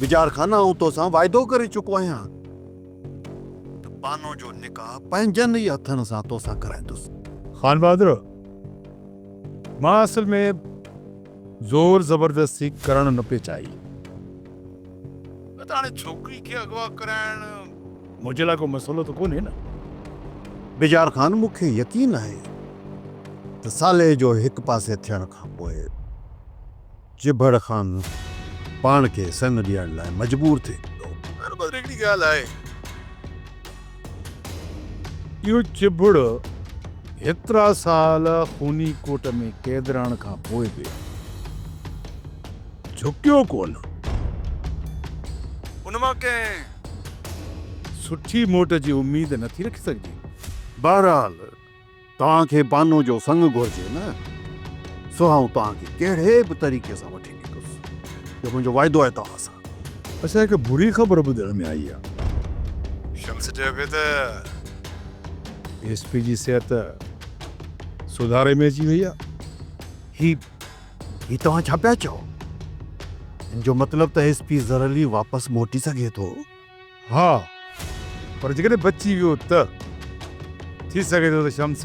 विचार खाना हूं तो सां वाइदो करे चुको आहियां त पानो जो निकाह पंहिंजनि ई हथनि सां तो सां कराईंदुसि। खान बहादुर, मां असल में जोर जबरदस्ती करण न पे चाहिए। हाणे छोकिरी खे अगवा कराइण मुंहिंजे लाइ को मसइलो तो कोन्हे न। बिजार खान, मूंखे यकीन आहे त साले जो हिकु पासे थियण खां पोइ जिभड़ खान पाण खे संग ॾियण लाइ मजबूर थिए वेंदो। हिकिड़ी ॻाल्हि आहे, इहो चिबड़ हेतिरा साल खूनी कोट में कैद रहण खां पोइ बि झुकियो कोन। उन मां कंहिं सुठी मोट जी उम्मीद नथी रखी सघिजे। बहरहाल तव्हांखे पानो जो संग घुरिजे न, सो आऊं तव्हांखे कहिड़े बि तरीक़े सां वठी ॾींदुसि। इहो मुंहिंजो वाइदो आहे तव्हां सां। अच्छा, हिकु बुरी ख़बर ॿुधण में आई आहे। शम्स चए पियो त एसपी जी सिहत सुधारे में अची वई आहे। ही तव्हां छा पिया चओ? इन जो मतिलबु त एसपी ज़रली वापसि मोटी सघे थो? हा, पर जेकॾहिं बची वियो त थी सघे थो त शम्स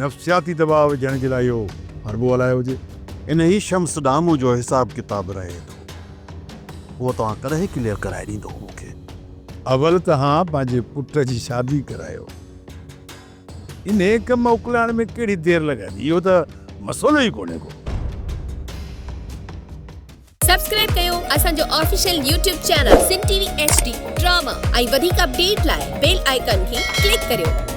नफ़्सियाती दबाव विझण जे लाइ इहो हरबो हलायो हुजे। इन ही शम्स ॾामू जो हिसाब किताब रहे थो, उहो तव्हां कॾहिं क्लियर कराए ॾींदो मूंखे? अवल तव्हां पंहिंजे पुट जी शादी करायो, इन कम मोकिलण में कहिड़ी देरि लॻंदी? इहो त मसइलो ई कोन्हे को। सब्सक्राइब कयो असांजो official YouTube channel Sindh TV HD drama ऐं वधीक अपडेट लाइ बेल आइकन खे क्लिक करियो।